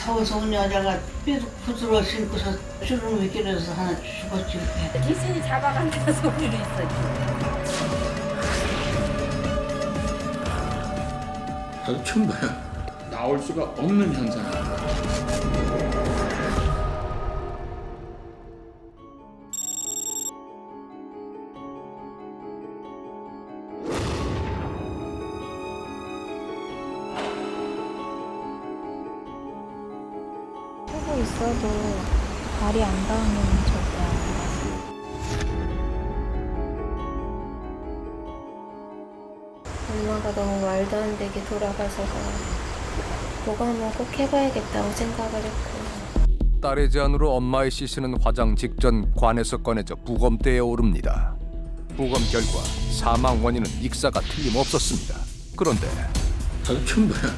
타고서 온 여자가 삐도 부드러워 신고서 주름 위길에서 하나 죽었지. 귀신이 잡아간다는 소리를 있었지. 나도 처음 봐요. 나올 수가 없는 현상입니다. 하고 있어도 말이 안 닿으면 절대 안 돼. 엄마가 너무 말도 안 되게 돌아가셔서 보감은 꼭 해봐야겠다고 생각을 했고. 딸의 제안으로 엄마의 시신은 화장 직전 관에서 꺼내져 부검대에 오릅니다. 부검 결과 사망 원인은 익사가 틀림없었습니다. 그런데 나도 처음 봐요.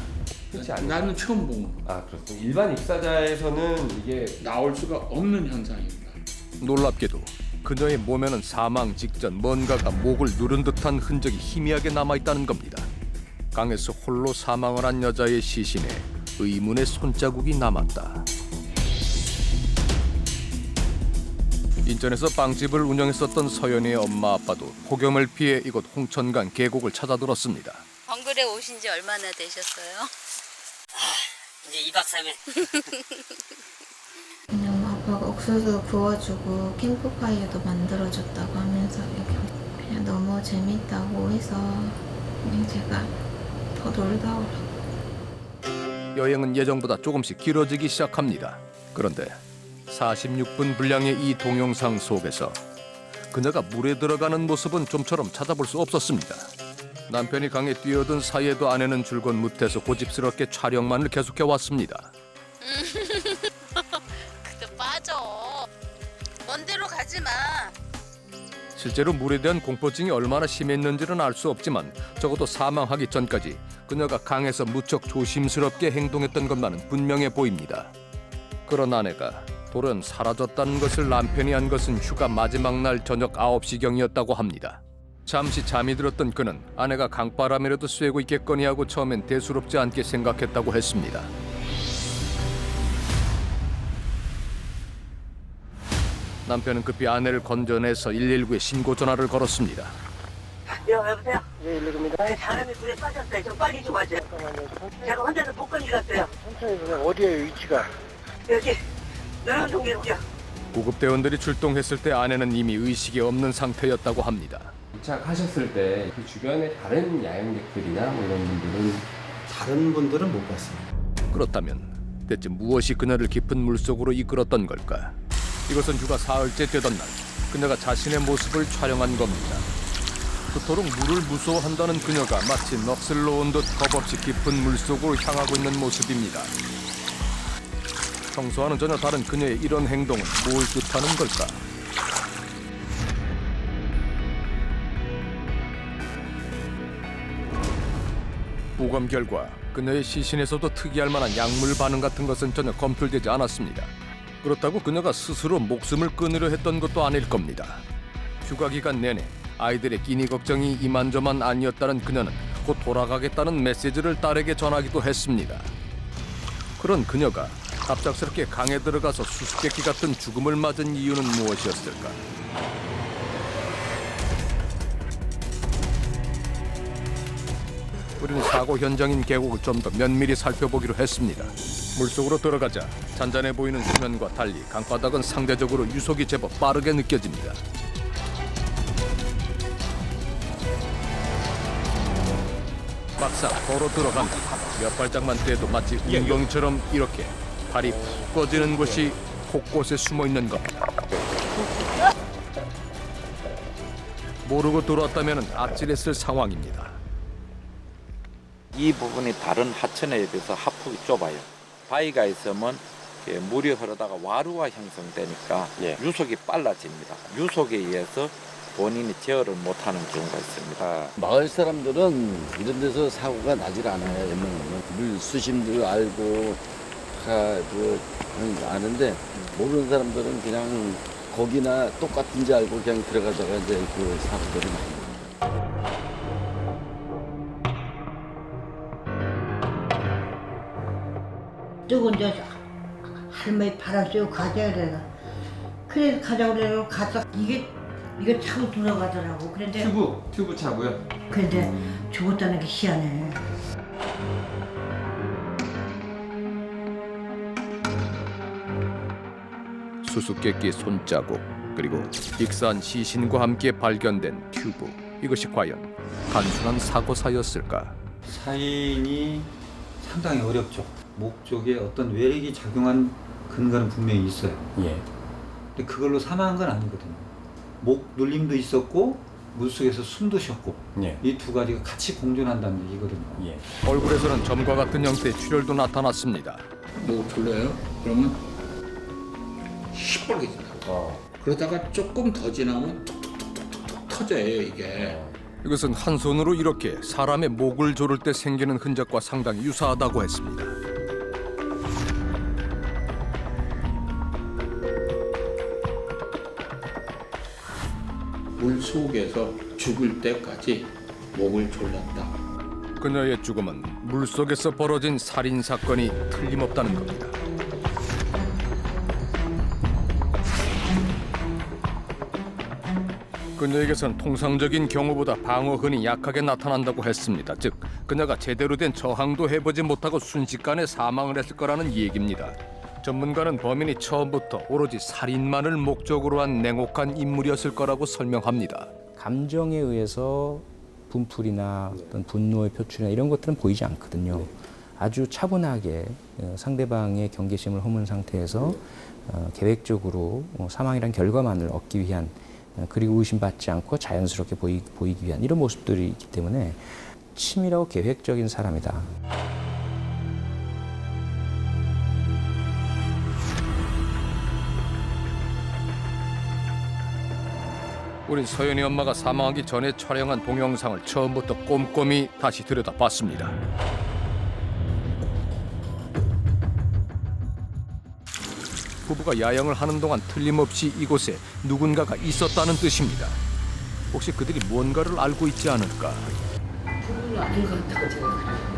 그렇지 않나요? 나는 처음 본 거. 아 그렇습니다. 일반 입사자에서는 이게 나올 수가 없는 현상입니다. 놀랍게도 그녀의 몸에는 사망 직전 뭔가가 목을 누른 듯한 흔적이 희미하게 남아있다는 겁니다. 강에서 홀로 사망을 한 여자의 시신에 의문의 손자국이 남았다. 인천에서 빵집을 운영했었던 서연이의 엄마 아빠도 폭염을 피해 이곳 홍천강 계곡을 찾아들었습니다. 벙글에 오신 지 얼마나 되셨어요? 이제 2박 3일. 그냥 아빠가 옥수수 구워주고 캠프파이어도 만들어줬다고 하면서 여기 그냥 너무 재밌다고 해서 그냥 제가 더 놀다 오라고. 여행은 예정보다 조금씩 길어지기 시작합니다. 그런데 46분 분량의 이 동영상 속에서 그녀가 물에 들어가는 모습은 좀처럼 찾아볼 수 없었습니다. 남편이 강에 뛰어든 사이에도 아내는 줄곧 못해서 고집스럽게 촬영만을 계속해왔습니다. 그때 빠져. 먼 데로 가지 마. 실제로 물에 대한 공포증이 얼마나 심했는지는 알 수 없지만 적어도 사망하기 전까지 그녀가 강에서 무척 조심스럽게 행동했던 것만은 분명해 보입니다. 그런 아내가 돌연 사라졌다는 것을 남편이 안 것은 휴가 마지막 날 저녁 9시경이었다고 합니다. 잠시 잠이 들었던 그는 아내가 강바람이라도 쐬고 있겠거니 하고 처음엔 대수롭지 않게 생각했다고 했습니다. 남편은 급히 아내를 건져내서 119에 신고 전화를 걸었습니다. 여보세요? 네, 119입니다. 사람이 물에 빠졌어요. 좀 빨리 좀 와줘요. 제가 혼자서 못 건지갔어요. 천천히 보세요. 어디에요, 위치가? 여기 노량동이요. 구급대원들이 출동했을 때 아내는 이미 의식이 없는 상태였다고 합니다. 도착하셨을 때 그 주변에 다른 야영객들이나 뭐 이런 분들은 다른 분들은 못 봤습니다. 그렇다면 대체 무엇이 그녀를 깊은 물속으로 이끌었던 걸까? 이것은 휴가 사흘째 되던 날 그녀가 자신의 모습을 촬영한 겁니다. 그토록 물을 무서워한다는 그녀가 마치 넋을 놓은 듯 겁없이 깊은 물속으로 향하고 있는 모습입니다. 평소와는 전혀 다른 그녀의 이런 행동은 뭘 뜻하는 걸까? 부검 결과 그녀의 시신에서도 특이할 만한 약물 반응 같은 것은 전혀 검출되지 않았습니다. 그렇다고 그녀가 스스로 목숨을 끊으려 했던 것도 아닐 겁니다. 휴가 기간 내내 아이들의 끼니 걱정이 이만저만 아니었다는 그녀는 곧 돌아가겠다는 메시지를 딸에게 전하기도 했습니다. 그런 그녀가 갑작스럽게 강에 들어가서 수수께끼 같은 죽음을 맞은 이유는 무엇이었을까? 우리는 사고 현장인 계곡을 좀 더 면밀히 살펴보기로 했습니다. 물속으로 들어가자 잔잔해 보이는 수면과 달리 강바닥은 상대적으로 유속이 제법 빠르게 느껴집니다. 막상 도로 들어간다. 몇 발짝만 떼도 마치 웅덩이처럼 이렇게 발이 푹 꺼지는 곳이 곳곳에 숨어 있는 겁니다. 모르고 들어왔다면 아찔했을 상황입니다. 이 부분이 다른 하천에 비해서 하폭이 좁아요. 바위가 있으면 물이 흐르다가 와루가 형성되니까 유속이 빨라집니다. 유속에 의해서 본인이 제어를 못하는 경우가 있습니다. 마을 사람들은 이런 데서 사고가 나질 않아요. 웬만하면 물 수심도 알고 아는데 모르는 사람들은 그냥 거기나 똑같은지 알고 그냥 들어가다가 이제 그 사고들이 많이 나요. 저거 이제 할머니 팔아줘요 가져야 돼. 그래 가자고 그래요. 가서 이게 차고 들어가더라고. 그런데 튜브 차고요. 그런데 죽었다는 게 희한해. 수수께끼 손자국 그리고 익사한 시신과 함께 발견된 튜브. 이것이 과연 단순한 사고사였을까? 사인이 상당히 어렵죠. 목 쪽에 어떤 외력이 작용한 근거는 분명히 있어요. 예. 근데 그걸로 사망한 건 아니거든요. 목 눌림도 있었고 물속에서 숨도 쉬었고 예. 이 두 가지가 같이 공존한다는 얘기거든요. 예. 얼굴에서는 점과 같은 형태의 출혈도 나타났습니다. 목 졸려요? 그러면 시뻘개진다. 그러다가 조금 더 지나면 툭툭툭툭툭 터져요 이게. 이것은 한 손으로 이렇게 사람의 목을 조를 때 생기는 흔적과 상당히 유사하다고 했습니다. 물 속에서 죽을 때까지 목을 졸랐다. 그녀의 죽음은 물속에서 벌어진 살인 사건이 틀림없다는 겁니다. 그녀에게선 통상적인 경우보다 방어근이 약하게 나타난다고 했습니다. 즉, 그녀가 제대로 된 저항도 해보지 못하고 순식간에 사망을 했을 거라는 얘기입니다. 전문가는 범인이 처음부터 오로지 살인만을 목적으로 한 냉혹한 인물이었을 거라고 설명합니다. 감정에 의해서 분풀이나 어떤 분노의 표출이나 이런 것들은 보이지 않거든요. 아주 차분하게 상대방의 경계심을 허문 상태에서 계획적으로 사망이란 결과만을 얻기 위한 그리고 의심받지 않고 자연스럽게 보이기 위한 이런 모습들이 있기 때문에 치밀하고 계획적인 사람이다. 우린 서연이 엄마가 사망하기 전에 촬영한 동영상을 처음부터 꼼꼼히 다시 들여다봤습니다. 부부가 야영을 하는 동안 틀림없이 이곳에 누군가가 있었다는 뜻입니다. 혹시 그들이 무언가를 알고 있지 않을까? 부부는 아닌 것 같다고 제가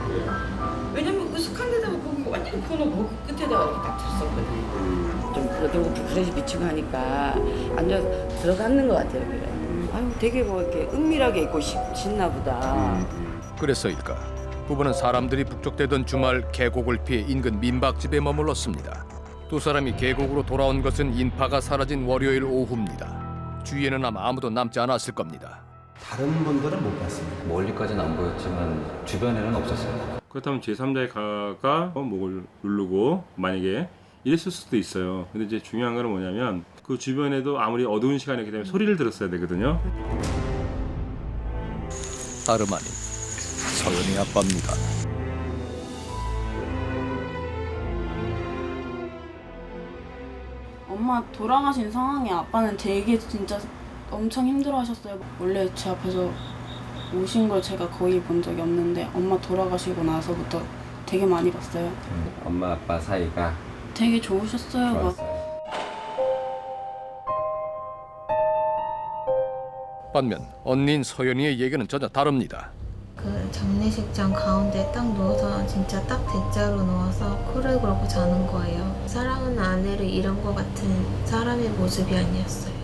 그래요. 왜냐면 으슥한 데다가 거기 완전히 코너 거기 끝에다가 이렇게 딱 쳤었거든요. 좀 그러고 그래서 미치고 하니까 앉아서 들어갔는 것 같아요. 그래. 아유 되게 뭐 이렇게 은밀하게 있고 싶나 보다. 그래서일까? 부부는 사람들이 북적대던 주말 계곡을 피해 인근 민박집에 머물렀습니다. 두 사람이 계곡으로 돌아온 것은 인파가 사라진 월요일 오후입니다. 주위에는 아마 아무도 남지 않았을 겁니다. 다른 분들은 못 봤습니다. 멀리까지는 안 보였지만 주변에는 없었어요. 그렇다면 제3자가 목을 누르고 만약에 이랬을 수도 있어요. 근데 이제 중요한 거는 뭐냐면 그 주변에도 아무리 어두운 시간이기 때문에 소리를 들었어야 되거든요. 다름 아닌 서연이 아빠입니다. 엄마 돌아가신 상황에 아빠는 되게 진짜 엄청 힘들어하셨어요. 원래 제 앞에서 우신 걸 제가 거의 본 적이 없는데 엄마 돌아가시고 나서부터 되게 많이 봤어요. 엄마 아빠 사이가 되게 좋으셨어요. 막. 반면 언니인 서연이의 얘기는 전혀 다릅니다. 그 장례식장 가운데 딱 누워서 진짜 딱 대자로 누워서 코를 골고 자는 거예요. 사랑하는 아내를 잃은 것 같은 사람의 모습이 아니었어요.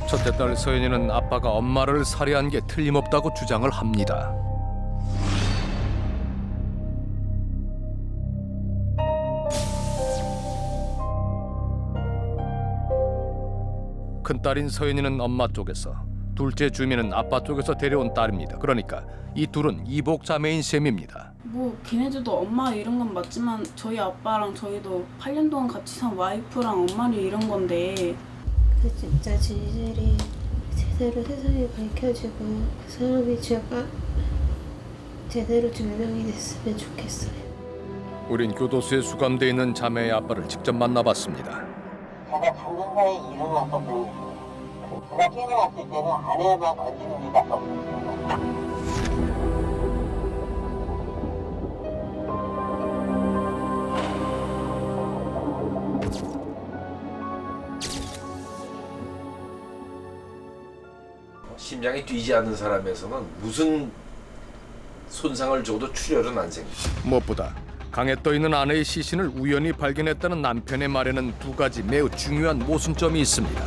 첫째 딸 서연이는 아빠가 엄마를 살해한 게 틀림없다고 주장을 합니다. 큰딸인 서연이는 엄마 쪽에서, 둘째 주민은 아빠 쪽에서 데려온 딸입니다. 그러니까 이 둘은 이복 자매인 셈입니다. 뭐 걔네들도 엄마 잃은 건 맞지만 저희 아빠랑 저희도 8년 동안 같이 산 와이프랑 엄마를 잃은 건데 진짜 진실이 제대로 세상에 밝혀지고 그 사람이 제가 제대로 증명이 됐으면 좋겠어요. 우린 교도소에 수감돼 있는 자매의 아빠를 직접 만나봤습니다. 제가 방금 사이에 일어났거든요. 제가 깨어났을 때는 아내만 건지는 리가 없었어요. 심장이 뛰지 않는 사람에서는 무슨 손상을 줘도 출혈은 안 생깁니다. 무엇보다 강에 떠 있는 아내의 시신을 우연히 발견했다는 남편의 말에는 두 가지 매우 중요한 모순점이 있습니다.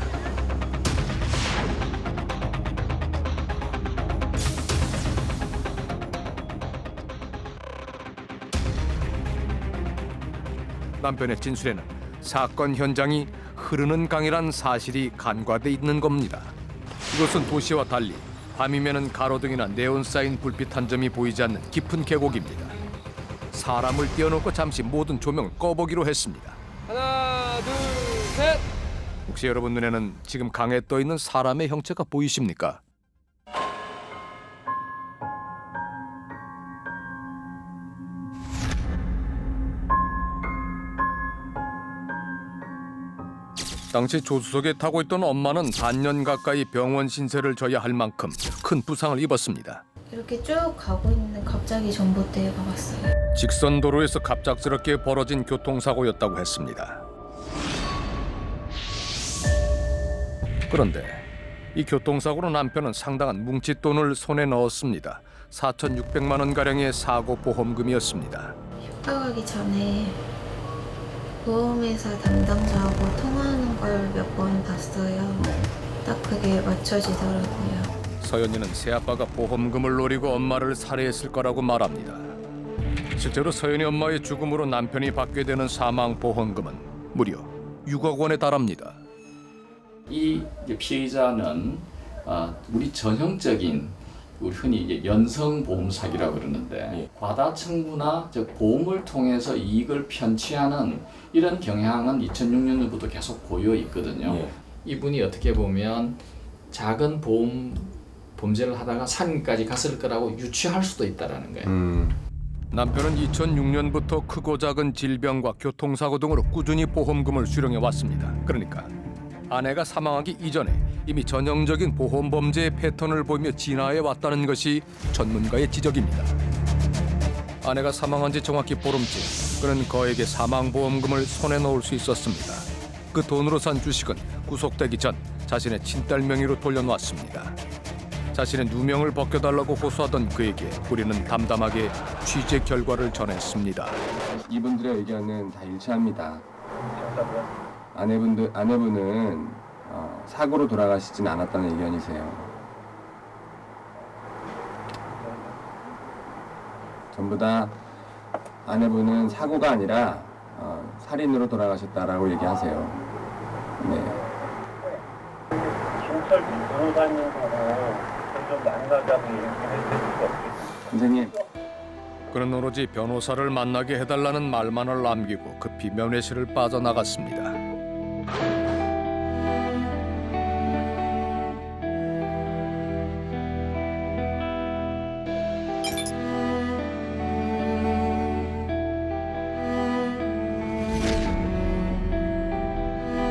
남편의 진술에는 사건 현장이 흐르는 강이란 사실이 간과돼 있는 겁니다. 이것은 도시와 달리 밤이면은 가로등이나 네온 사인 불빛 한 점이 보이지 않는 깊은 계곡입니다. 사람을 띄워놓고 잠시 모든 조명을 꺼보기로 했습니다. 하나, 둘, 셋. 혹시 여러분 눈에는 지금 강에 떠 있는 사람의 형체가 보이십니까? 당시 조수석에 타고 있던 엄마는 반년 가까이 병원 신세를 져야 할 만큼 큰 부상을 입었습니다. 이렇게 쭉 가고 있는데 갑자기 전봇대가 왔어요. 직선 도로에서 갑작스럽게 벌어진 교통사고였다고 했습니다. 그런데 이 교통사고로 남편은 상당한 뭉칫돈을 손에 넣었습니다. 4,600만 원가량의 사고 보험금이었습니다. 휴가 가기 전에 보험회사 담당자하고 통화하는 걸 몇 번 봤어요. 딱 그게 맞춰지더라고요. 서연이는 새아빠가 보험금을 노리고 엄마를 살해했을 거라고 말합니다. 실제로 서연이 엄마의 죽음으로 남편이 받게 되는 사망 보험금은 무려 6억 원에 달합니다. 이 피해자는 우리 전형적인 우리 흔히 이제 연성 보험 사기라고 그러는데 과다 청구나 즉 보험을 통해서 이익을 편취하는 이런 경향은 2006년부터 계속 보여 있거든요. 이분이 어떻게 보면 작은 보험 범죄를 하다가 살인까지 갔을 거라고 유추할 수도 있다라는 거예요. 남편은 2006년부터 크고 작은 질병과 교통사고 등으로 꾸준히 보험금을 수령해 왔습니다. 그러니까 아내가 사망하기 이전에 이미 전형적인 보험 범죄의 패턴을 보이며 진화해 왔다는 것이 전문가의 지적입니다. 아내가 사망한 지 정확히 보름째, 그는 거액의 사망보험금을 손에 넣을 수 있었습니다. 그 돈으로 산 주식은 구속되기 전 자신의 친딸 명의로 돌려놓았습니다. 자신의 누명을 벗겨달라고 호소하던 그에게 우리는 담담하게 취재 결과를 전했습니다. 이분들의 의견은 다 일치합니다. 아내분은 사고로 돌아가시진 않았다는 의견이세요. 전부 다 아내분은 사고가 아니라 살인으로 돌아가셨다라고 얘기하세요. 네. 경찰 변호사님하고 좀 만나자고 얘기를 해줄 수 없겠어요? 선생님. 그는 오로지 변호사를 만나게 해달라는 말만을 남기고 급히 면회실을 빠져나갔습니다.